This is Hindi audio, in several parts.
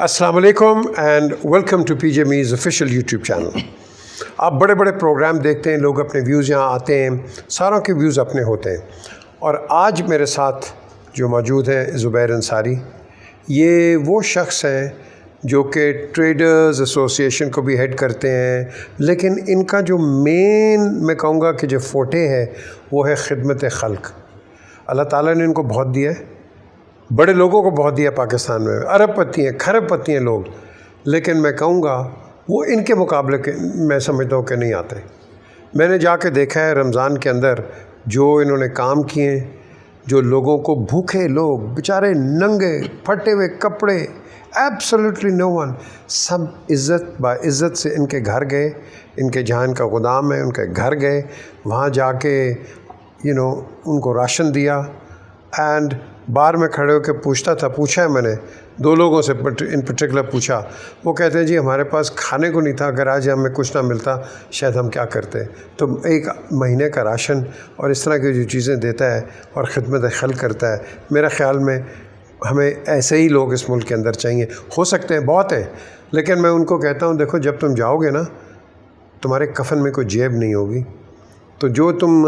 अस्सलाम वालेकुम एंड वेलकम टू पीजे मीज़ ऑफिशियल यूट्यूब चैनल। आप बड़े बड़े प्रोग्राम देखते हैं, लोग अपने व्यूज़ यहाँ आते हैं, सारों के व्यूज़ अपने होते हैं। और आज मेरे साथ जो मौजूद हैं ज़ुबैर अंसारी, ये वो शख्स हैं जो कि ट्रेडर्स एसोसिएशन को भी हेड करते हैं, लेकिन इनका जो मेन मैं कहूँगा कि जो फोटे है वो है खिदमत खल्क। अल्लाह ताला ने इनको बहुत दिया है, बड़े लोगों को बहुत दिया पाकिस्तान में, अरबपति हैं, खरबपति हैं लोग, लेकिन मैं कहूँगा वो इनके मुकाबले के मैं समझता हूँ कि नहीं आते। मैंने जाके देखा है रमज़ान के अंदर जो इन्होंने काम किए, जो लोगों को, भूखे लोग बेचारे नंगे फटे हुए कपड़े, एब्सोल्युटली नो वन, सब इज़्ज़त बाइज़्ज़त से इनके घर गए, इनके जहाँ इनका गोदाम है उनके घर गए, वहाँ जाके उनको राशन दिया। एंड बाहर में खड़े होकर पूछा है मैंने दो लोगों से इन पर्टिकुलर पूछा, वो कहते हैं जी हमारे पास खाने को नहीं था, अगर आज हमें कुछ ना मिलता शायद हम क्या करते। तो एक महीने का राशन और इस तरह की जो चीज़ें देता है और ख़िदमत खल्क करता है, मेरा ख़्याल में हमें ऐसे ही लोग इस मुल्क के अंदर चाहिए। हो सकते हैं बहुत हैं, लेकिन मैं उनको कहता हूँ देखो, जब तुम जाओगे ना तुम्हारे कफन में कोई जेब नहीं होगी, तो जो तुम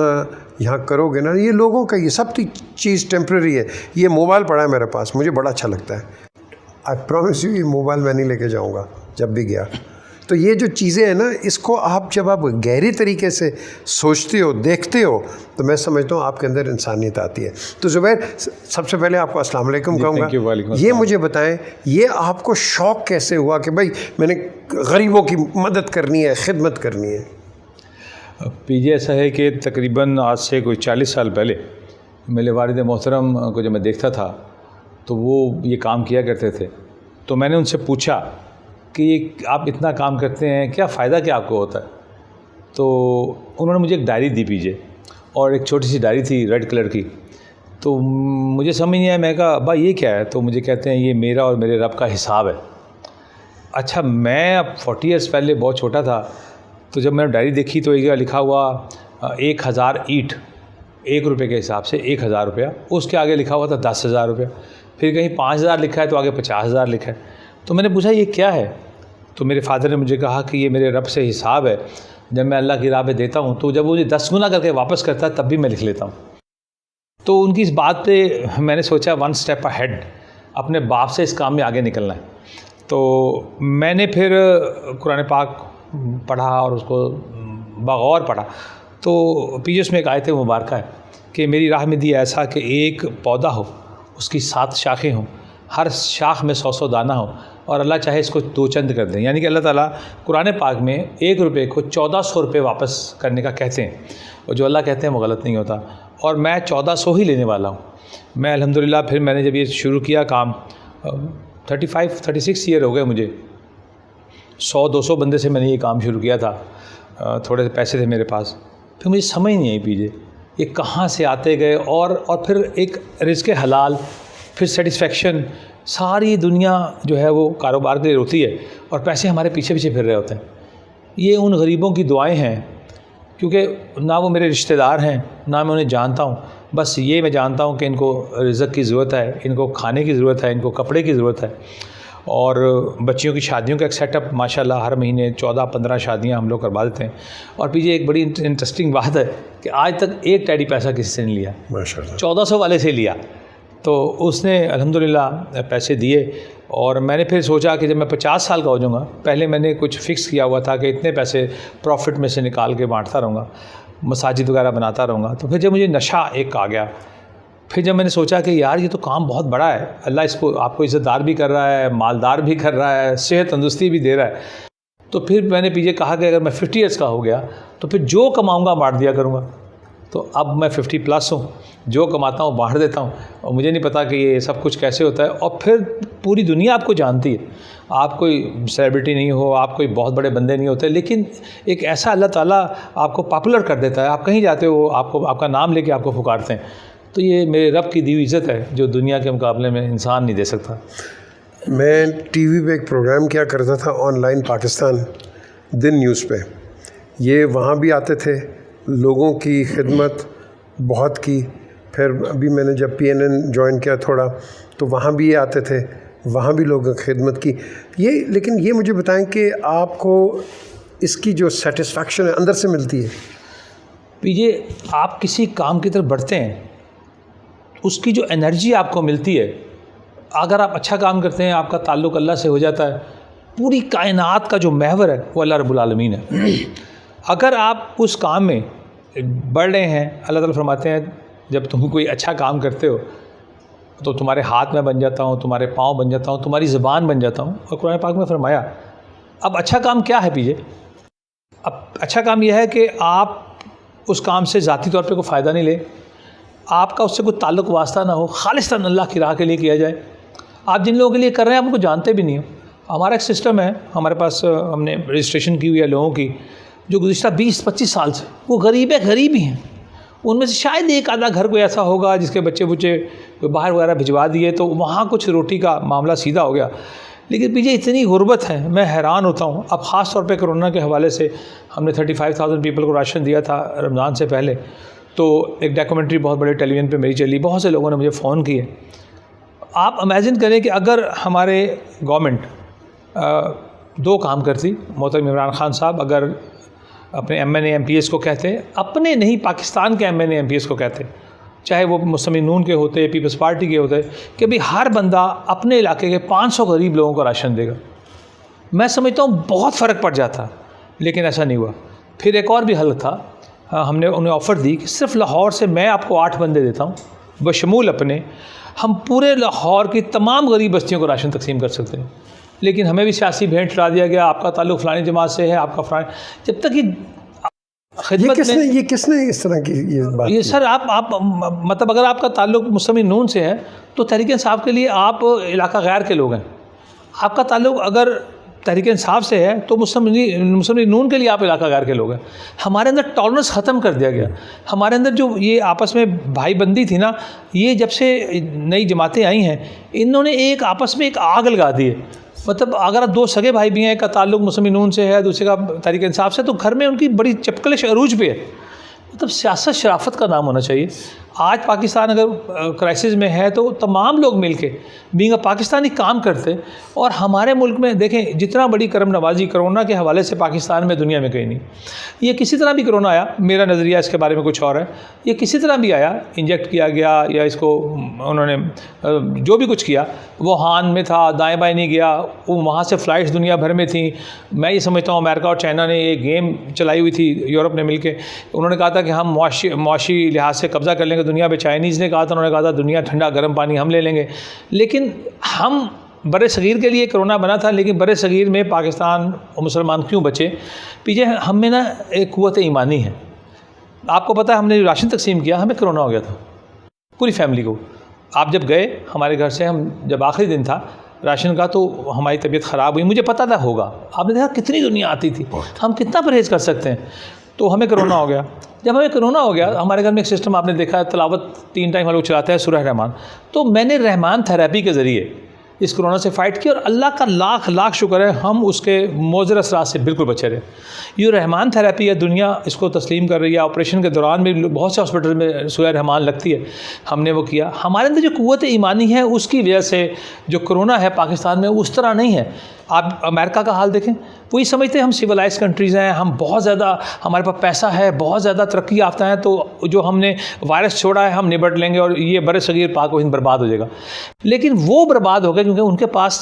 यहाँ करोगे ना, ये लोगों का ये सब चीज़ टेम्प्रेरी है। ये मोबाइल पड़ा है मेरे पास, मुझे बड़ा अच्छा लगता है, आई प्रॉमिस यू ये मोबाइल मैं नहीं लेके जाऊँगा जब भी गया। तो ये जो चीज़ें हैं ना, इसको आप जब आप गहरी तरीके से सोचते हो, देखते हो, तो मैं समझता हूँ आपके अंदर इंसानियत आती है। तो ज़ुबैर, सबसे पहले आपको अस्सलाम वालेकुम कहूँगा। ये मुझे बताएं, ये आपको शौक़ कैसे हुआ कि भाई मैंने गरीबों की मदद करनी है, खिदमत करनी है? पीजे ऐसा है कि तकरीबन आज से कोई 40 साल पहले मेरे वालिद मोहतरम को जब मैं देखता था तो वो ये काम किया करते थे। तो मैंने उनसे पूछा कि आप इतना काम करते हैं, क्या फ़ायदा क्या आपको होता है? तो उन्होंने मुझे एक डायरी दी पीजे, और एक छोटी सी डायरी थी रेड कलर की। तो मुझे समझ नहीं आया, मैं कहा अब्बा ये क्या है? तो मुझे कहते हैं ये मेरा और मेरे रब का हिसाब है। अच्छा, मैं अब 40 ईयर्स पहले बहुत छोटा था, तो जब मैंने डायरी देखी तो एक लिखा हुआ 1000 ईंट, 1 रुपये के हिसाब से 1000 रुपया, उसके आगे लिखा हुआ था 10,000 रुपया, फिर कहीं 5000 लिखा है तो आगे 50,000 लिखा है। तो मैंने पूछा ये क्या है? तो मेरे फादर ने मुझे कहा कि ये मेरे रब से हिसाब है, जब मैं अल्लाह की राह पे देता हूँ तो जब वो मुझे 10 गुना करके वापस करता है तब भी मैं लिख लेता हूँ। तो उनकी इस बात पे मैंने सोचा वन स्टेप अहेड, अपने बाप से इस काम में आगे निकलना है। तो मैंने फिर कुरान पाक पढ़ा और उसको बगौर पढ़ा। तो पीछे में एक आयत मुबारक है कि मेरी राह में दी ऐसा कि एक पौधा हो, उसकी 7 शाखें हों, हर शाख में 100 दाना हो, और अल्लाह चाहे इसको 2 चंद कर दें। यानी कि अल्लाह ताला कुरान पाक में 1 रुपये को 1400 रुपये वापस करने का कहते हैं, और जो अल्लाह कहते हैं वो गलत नहीं होता। और मैं 1400 ही लेने वाला हूँ। मैं अल्हम्दुलिल्लाह फिर मैंने जब ये शुरू किया काम, 35-36 ईयर हो गए मुझे, 100-200 बंदे से मैंने ये काम शुरू किया था। थोड़े से पैसे थे मेरे पास, फिर मुझे समझ नहीं आई पीजे ये कहाँ से आते गए, और फिर एक रिज़्क़ हलाल, फिर सेटिस्फेक्शन। सारी दुनिया जो है वो कारोबार के लिए होती है और पैसे हमारे पीछे पीछे फिर रहे होते हैं। ये उन गरीबों की दुआएं हैं, क्योंकि ना वो मेरे रिश्तेदार हैं ना मैं उन्हें जानता हूँ। बस ये मैं जानता हूँ कि इनको रिज़्क़ की ज़रूरत है, इनको खाने की ज़रूरत है, इनको कपड़े की ज़रूरत है, और बच्चियों की शादियों का एक सेटअप माशाल्लाह हर महीने 14-15 शादियां हम लोग करवा देते हैं। और पीछे एक बड़ी इंटरेस्टिंग बात है कि आज तक एक टैडी पैसा किसी से नहीं लिया, माशाल्लाह 1400 वाले से लिया। तो उसने अल्हम्दुलिल्लाह पैसे दिए, और मैंने फिर सोचा कि जब मैं 50 साल का हो जाऊँगा, पहले मैंने कुछ फ़िक्स किया हुआ था कि इतने पैसे प्रॉफिट में से निकाल के बाँटता रहूँगा, मसाजिद वगैरह बनाता रहूँगा। तो फिर जब मुझे नशा एक आ गया, फिर जब मैंने सोचा कि यार ये तो काम बहुत बड़ा है, अल्लाह इसको आपको इज़्ज़तदार भी कर रहा है, मालदार भी कर रहा है, सेहत तंदुरुस्ती भी दे रहा है। तो फिर मैंने पीछे कहा कि अगर मैं 50 ईयर्स का हो गया तो फिर जो कमाऊंगा बांट दिया करूंगा। तो अब मैं 50 प्लस हूँ, जो कमाता हूँ बांट देता हूँ, और मुझे नहीं पता कि ये सब कुछ कैसे होता है। और फिर पूरी दुनिया आपको जानती है, आप कोई सेलिब्रिटी नहीं हो, आप कोई बहुत बड़े बंदे नहीं होते, लेकिन एक ऐसा अल्लाह ताला आपको पॉपुलर कर देता है, आप कहीं जाते हो आपको आपका नाम लेके आपको पुकारते हैं। तो ये मेरे रब की दी हुई इज़्ज़त है जो दुनिया के मुकाबले में इंसान नहीं दे सकता। मैं टीवी पे एक प्रोग्राम किया करता था ऑनलाइन, पाकिस्तान दिन न्यूज़ पे, ये वहाँ भी आते थे, लोगों की खिदमत बहुत की। फिर अभी मैंने जब PNN ज्वाइन किया थोड़ा, तो वहाँ भी ये आते थे, वहाँ भी लोगों की खिदमत की। ये लेकिन ये मुझे बताएं कि आपको इसकी जो सेटिस्फैक्शन है अंदर से मिलती है? पीजे आप किसी काम की तरफ बढ़ते हैं, उसकी जो एनर्जी आपको मिलती है, अगर आप अच्छा काम करते हैं, आपका ताल्लुक़ अल्लाह से हो जाता है, पूरी कायनात का जो महवर है वो अल्लाह रब्बुल आलमीन है। अगर आप उस काम में बढ़ रहे हैं, अल्लाह ताला फरमाते हैं जब तुम कोई अच्छा काम करते हो तो तुम्हारे हाथ में बन जाता हूँ, तुम्हारे पाँव बन जाता हूँ, तुम्हारी ज़बान बन जाता हूँ। और कुरान पाक में फरमाया, अब अच्छा काम क्या है पीछे? अब अच्छा काम यह है कि आप उस काम से ज़ाती तौर पे कोई फ़ायदा नहीं ले, आपका उससे कोई ताल्लुक़ वास्ता ना हो, खालिस्तन अल्लाह की राह के लिए किया जाए। आप जिन लोगों के लिए कर रहे हैं आप उनको जानते भी नहीं हो। हमारा एक सिस्टम है, हमारे पास हमने रजिस्ट्रेशन की हुई है लोगों की जो गुज़िश्ता 20-25 साल से वो गरीब ही हैं। उनमें से शायद एक आधा घर कोई ऐसा होगा जिसके बच्चे बाहर वगैरह भिजवा दिए तो वहाँ कुछ रोटी का मामला सीधा हो गया। लेकिन पीछे इतनी गुर्बत है, मैं हैरान होता हूँ। अब ख़ास तौर पे कोरोना के हवाले से हमने 35,000 पीपल को राशन दिया था रमज़ान से पहले, तो एक डॉक्यूमेंट्री बहुत बड़े टेलीविज़न पे मेरी चली, बहुत से लोगों ने मुझे फ़ोन किए। आप इमेजिन करें कि अगर हमारे गवर्नमेंट 2 काम करती, मोहतरम इमरान खान साहब अगर अपने MNA MPs को कहते, अपने नहीं पाकिस्तान के MNA MPs को कहते, चाहे वो मुस्लिम नून के होते, पीपल्स पार्टी के होते, कि भाई हर बंदा अपने इलाके के 500 गरीब लोगों को राशन देगा, मैं समझता हूँ बहुत फ़र्क पड़ जाता। लेकिन ऐसा नहीं हुआ। फिर एक और भी हल था, हमने उन्हें ऑफ़र दी कि सिर्फ लाहौर से मैं आपको 8 बंदे देता हूँ, बशमूल अपने, हम पूरे लाहौर की तमाम गरीब बस्तियों को राशन तकसीम कर सकते हैं। लेकिन हमें भी सियासी भेंट चढ़ा दिया गया, आपका ताल्लुक़ फ़लानी जमात से है, आपका फ़लानी, जब तक ये किसने इस तरह की ये बात? ये सर आप मतलब अगर आपका ताल्लुक़ मुस्लिम नून से है तो तहरीक इंसाफ के लिए आप इलाका गैर के लोग हैं। आपका ताल्लुक़ अगर तहरीक इंसाफ से है तो मुस्लिम नून के लिए आप इलाका गैर के लोग हैं। हमारे अंदर टॉलरेंस ख़त्म कर दिया गया। हमारे अंदर जो ये आपस में भाईबंदी थी ना, ये जब से नई जमातें आई हैं, इन्होंने एक आपस में एक आग लगा दी है। मतलब अगर आप 2 सगे भाई भी हैं, एक का ताल्लुक़ मुस्लिम नून से है, दूसरे का तहरीक इंसाफ से, तो घर में उनकी बड़ी चपकलिश अरूज पे है। मतलब सियासत शराफत का नाम होना चाहिए। आज पाकिस्तान अगर क्राइसिस में है तो तमाम लोग मिलके बीइंग अ पाकिस्तानी काम करते। और हमारे मुल्क में देखें जितना बड़ी करम नवाजी कोरोना के हवाले से पाकिस्तान में दुनिया में कहीं नहीं। ये किसी तरह भी कोरोना आया, मेरा नज़रिया इसके बारे में कुछ और है, ये किसी तरह भी आया, इंजेक्ट किया गया या इसको उन्होंने जो भी कुछ किया, वो हान में था, दाएँ बाएँ नहीं गया, वो वहाँ से फ़्लाइट्स दुनिया भर में थी। मैं ये समझता हूँ अमेरिका और चाइना ने एक गेम चलाई हुई थी, यूरोप ने मिल के, उन्होंने कहा था कि हम मुआशी लिहाज से कब्ज़ा कर लेंगे दुनिया पे। चाइनीज़ ने कहा था, उन्होंने कहा था दुनिया ठंडा गर्म पानी हम ले लेंगे। लेकिन हम बड़े सगीर के लिए कोरोना बना था, लेकिन बड़े सगीर में पाकिस्तान और मुसलमान क्यों बचे? पीछे हम में ना एक क़ुव्वत ईमानी है। आपको पता है हमने राशन तकसीम किया, हमें कोरोना हो गया था पूरी फैमिली को। आप जब गए हमारे घर से, हम जब आखिरी दिन था राशन का, तो हमारी तबीयत ख़राब हुई, मुझे पता था होगा। आपने देखा कितनी दुनिया आती थी, हम कितना परहेज़ कर सकते हैं। तो हमें कोरोना हो गया। जब हमें कोरोना हो गया, हमारे घर में एक सिस्टम आपने देखा है, तिलावत 3 टाइम हम लोग चलाते हैं सूरह रहमान। तो मैंने रहमान थेरेपी के ज़रिए इस कोरोना से फ़ाइट की, और अल्लाह का लाख लाख शुक्र है हम उसके मोज़र असरात से बिल्कुल बचे रहे। ये रहमान थेरेपी है, दुनिया इसको तस्लीम कर रही है। ऑपरेशन के दौरान भी बहुत से हॉस्पिटल में सूरह रहमान लगती है, हमने वो किया। हमारे अंदर जो क़ुव्वत ईमानी है उसकी वजह से जो कोरोना है पाकिस्तान में उस तरह नहीं है। आप अमेरिका का हाल देखें, वही समझते हैं हम सिविलाइज कंट्रीज़ हैं, हम बहुत ज़्यादा, हमारे पास पैसा है, बहुत ज़्यादा तरक्की याफ्ता है, तो जो हमने वायरस छोड़ा है हम निपट लेंगे और ये बड़े सगीर पाक व हिंद बर्बाद हो जाएगा। लेकिन वो बर्बाद हो गए क्योंकि उनके पास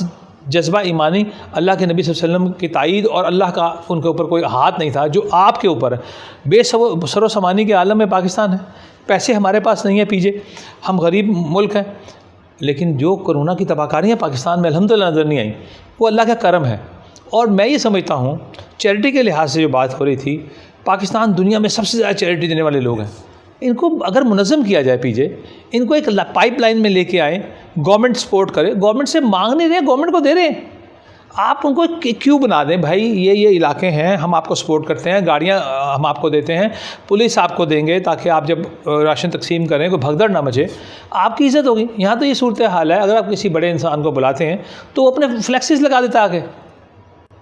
जज्बा ईमानी, अल्लाह के नबी सल्लल्लाहु अलैहि वसल्लम की ताईद और अल्लाह का उनके ऊपर कोई हाथ नहीं था जो आपके ऊपर है। बेसरो समानी के आलम में पाकिस्तान है, पैसे हमारे पास नहीं है पीछे, हम गरीब मुल्क हैं। लेकिन जो कोरोना की तबाहकारियाँ पाकिस्तान में अल्हम्दुलिल्लाह नज़र नहीं आई, वो अल्लाह का करम है। और मैं ये समझता हूँ चैरिटी के लिहाज से जो बात हो रही थी, पाकिस्तान दुनिया में सबसे ज़्यादा चैरिटी देने वाले लोग हैं। इनको अगर मुनज़्ज़म किया जाए पीछे, इनको एक पाइपलाइन में लेके आएँ, गवर्नमेंट सपोर्ट करे, गवर्नमेंट से मांग नहीं रहे, गवर्नमेंट को दे रहे हैं। आप उनको क्यों बना दें भाई, ये इलाके हैं, हम आपको सपोर्ट करते हैं, गाड़ियाँ हम आपको देते हैं, पुलिस आपको देंगे, ताकि आप जब राशन तकसीम करें कोई भगदड़ ना मचे, आपकी इज़्ज़त होगी। यहाँ तो ये सूरत हाल है, अगर आप किसी बड़े इंसान को बुलाते हैं तो वो अपने फ्लैक्सेस लगा देता है आगे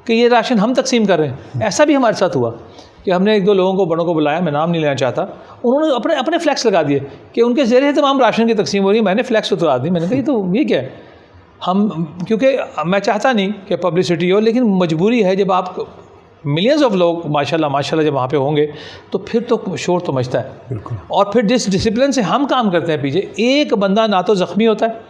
कि ये राशन हम तकसीम कर रहे हैं। ऐसा भी हमारे साथ हुआ कि हमने 1-2 लोगों को, बड़ों को बुलाया, मैं नाम नहीं लेना चाहता, उन्होंने अपने फ्लैक्स लगा दिए कि उनके ज़ेरे तमाम राशन की तकसीम हो रही है। मैंने फ्लैक्स उतरा दी, मैंने कहा ये क्या है? क्योंकि मैं चाहता नहीं कि पब्लिसिटी हो, लेकिन मजबूरी है, जब आप मिलियंस ऑफ लोग माशाल्लाह जब वहाँ पे होंगे तो फिर तो शोर तो मचता है। बिल्कुल। और फिर जिस डिसिप्लिन से हम काम करते हैं पीछे, एक बंदा ना तो ज़ख्मी होता है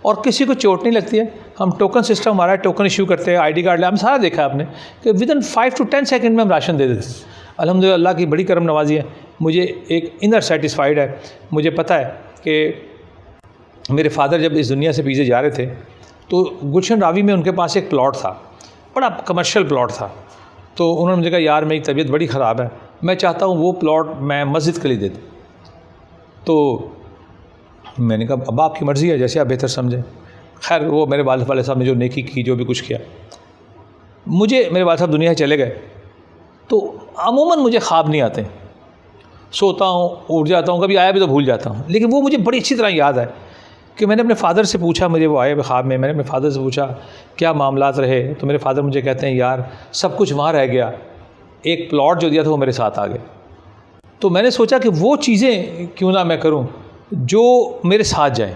और किसी को चोट नहीं लगती है। हम टोकन सिस्टम हमारा है, टोकन इशू करते हैं, ID कार्ड ले, हम सारा देखा है आपने कि विदिन 5 to 10 सेकंड में हम राशन दे देते हैं। अल्हम्दुलिल्लाह अल्लाह की बड़ी करम नवाजी है, मुझे एक इनर सेटिस्फाइड है। मुझे पता है कि मेरे फादर जब इस दुनिया से पीछे जा रहे थे तो गुलशन रावी में उनके पास एक प्लॉट था, बड़ा कमर्शियल प्लॉट था। तो उन्होंने मुझे कहा यार मेरी तबीयत बड़ी ख़राब है, मैं चाहता हूँ वो प्लॉट मैं मस्जिद के लिए दे दूँ। तो मैंने कहा अब आपकी मर्ज़ी है, जैसे आप बेहतर समझें। खैर वो मेरे वाले साहब ने जो नेकी की, जो भी कुछ किया, मुझे मेरे वाले साहब दुनिया से चले गए तो अमूमन मुझे ख्वाब नहीं आते, सोता हूँ उठ जाता हूँ, कभी आया भी तो भूल जाता हूँ। लेकिन वो मुझे बड़ी अच्छी तरह याद है कि मैंने अपने फ़ादर से पूछा, मुझे वो आए ख्वाब में, मैंने अपने फ़ादर से पूछा क्या मामलात रहे, तो मेरे फ़ादर मुझे कहते हैं यार सब कुछ वहाँ रह गया, एक प्लॉट जो दिया था वो मेरे साथ आ गया। तो मैंने सोचा कि वो चीज़ें क्यों ना मैं करूँ जो मेरे साथ जाए,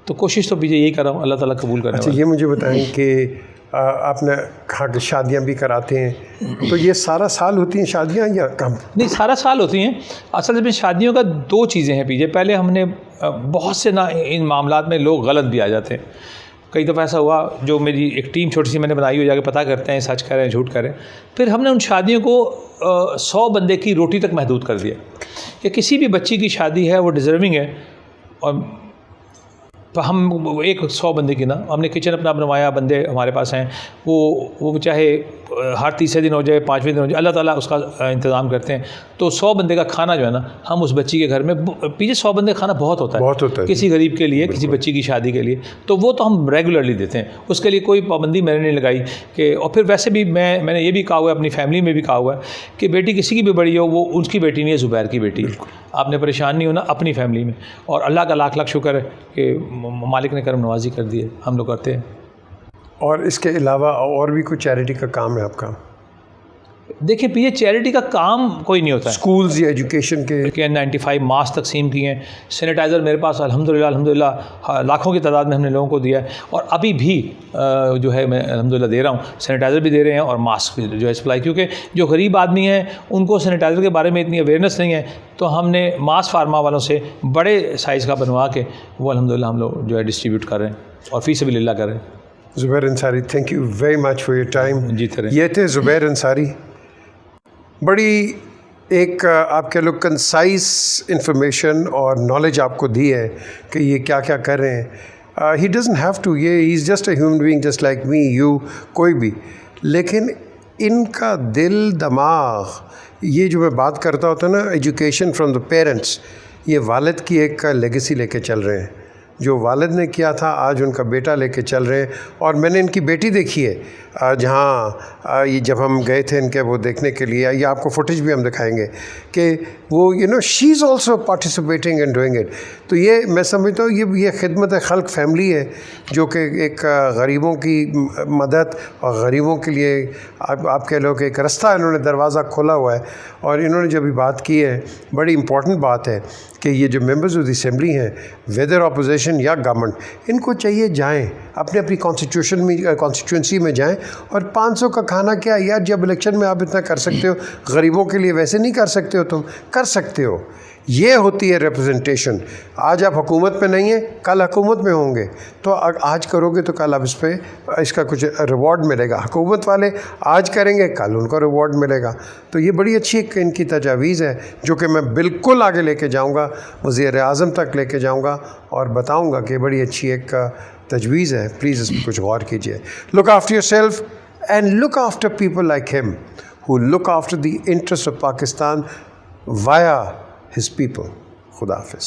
तो कोशिश तो पीछे यही कर रहा हूँ, अल्लाह ताला कबूल करें। अच्छा, ये मुझे बताएं कि आपने कहा कि शादियाँ भी कराते हैं, तो ये सारा साल होती हैं शादियाँ या कम? नहीं, सारा साल होती हैं। असल में शादियों का 2 चीज़ें हैं पीछे। पहले हमने बहुत से ना इन मामलात में लोग गलत भी आ जाते हैं। कई दफ़ा ऐसा हुआ, जो मेरी एक टीम छोटी सी मैंने बनाई हो, जाके पता करते हैं सच कह रहे हैं झूठ कह रहे हैं। फिर हमने उन शादियों को 100 बंदे की रोटी तक महदूद कर दिया कि किसी भी बच्ची की शादी है वो डिज़र्विंग है। और हम एक 100 बंदे की ना, हमने किचन अपना बनवाया, बंदे हमारे पास हैं, वो चाहे हर तीसरे दिन हो जाए, 5वें दिन हो जाए, अल्लाह ताला उसका इंतज़ाम करते हैं। तो 100 बंदे का खाना जो है ना, हम उस बच्ची के घर में, पीछे 100 बंदे का खाना बहुत होता है किसी गरीब के लिए, किसी बच्ची की शादी के लिए, तो वो तो हम रेगुलरली देते हैं। उसके लिए कोई पाबंदी मैंने नहीं लगाई कि। और फिर वैसे भी मैंने ये भी कहा हुआ है, अपनी फैमिली में भी कहा हुआ है कि बेटी किसी की भी बड़ी हो, वो उसकी बेटी नहीं है, ज़ुबैर की बेटी। आपने परेशान नहीं होना अपनी फैमिली में। और अल्लाह का लाख लाख शुक्र है कि मालिक ने करम नवाजी कर दी है, हम लोग करते हैं। और इसके अलावा और भी कोई चैरिटी का काम है आपका? देखिए पीछे चैरिटी का काम कोई नहीं होता है। स्कूल्स या एजुकेशन के 95 मास्क तकसीम किए हैं। सैनिटाइज़र मेरे पास अल्हम्दुलिल्लाह लाखों की तादाद में हमने लोगों को दिया है। और अभी भी जो है मैं अल्हम्दुलिल्लाह दे रहा हूँ, सैनिटाइज़र भी दे रहे हैं और मास्क भी जो है सप्लाई, क्योंकि जो गरीब आदमी हैं उनको सैनिटाइज़र के बारे में इतनी अवेयरनेस नहीं है। तो हमने मास फार्मा वालों से बड़े साइज़ का बनवा के वो अल्हम्दुलिल्लाह हम लोग जो है डिस्ट्रीब्यूट कर रहे हैं और फ़ी सबिलिल्लाह कर रहे हैं। Zubair Ansari, thank you very much for your time. जीते रहे। ये थे ज़ुबैर अंसारी। बड़ी एक आप कह लो कंसाइज इंफॉर्मेशन और नॉलेज आपको दी है कि ये क्या क्या कर रहे हैं। ही डजंट हैव टू, ये he is just a human being just like me, you, कोई भी। लेकिन इनका दिल दिमाग, ये जो मैं बात करता होता ना, एजुकेशन फ्रॉम द पेरेंट्स, ये वालिद की एक लेगेसी लेके चल रहे हैं। जो वालिद ने किया था आज उनका बेटा लेके चल रहे हैं। और मैंने इनकी बेटी देखी है जहाँ ये जब हम गए थे इनके वो देखने के लिए, ये आपको फुटेज भी हम दिखाएंगे कि वो she is also participating and doing it. तो ये मैं समझता हूँ ये खिदमत खल्क फैमिली है जो कि एक गरीबों की मदद और गरीबों के लिए आप कह लो कि एक रास्ता इन्होंने दरवाज़ा खोला हुआ है। और इन्होंने जब भी बात की है, बड़ी इम्पॉर्टेंट बात है कि ये जो मेंबर्स ऑफ द असेंबली हैं, वेदर अपोजिशन या गवर्नमेंट, इनको चाहिए जाएं अपने अपनी कॉन्स्टिट्यूंसी में जाएं। और 500 का खाना क्या यार, जब इलेक्शन में आप इतना कर सकते हो, गरीबों के लिए वैसे नहीं कर सकते हो, तुम कर सकते हो। ये होती है रिप्रेजेंटेशन। आज आप हुकूमत में नहीं है, कल हुकूमत में होंगे, तो आज करोगे तो कल आप इसका कुछ रिवॉर्ड मिलेगा। हुकूमत वाले आज करेंगे, कल उनको रिवॉर्ड मिलेगा। तो ये बड़ी अच्छी इनकी तजावीज़ है जो कि मैं बिल्कुल आगे लेके जाऊँगा, वज़ीर आज़म तक लेके जाऊँगा और बताऊँगा कि बड़ी अच्छी एक तजवीज़ है। प्लीज़ इस पर कुछ गौर कीजिए। Look after yourself and look after people like him who look after the interest of Pakistan via his people. Khuda Hafiz.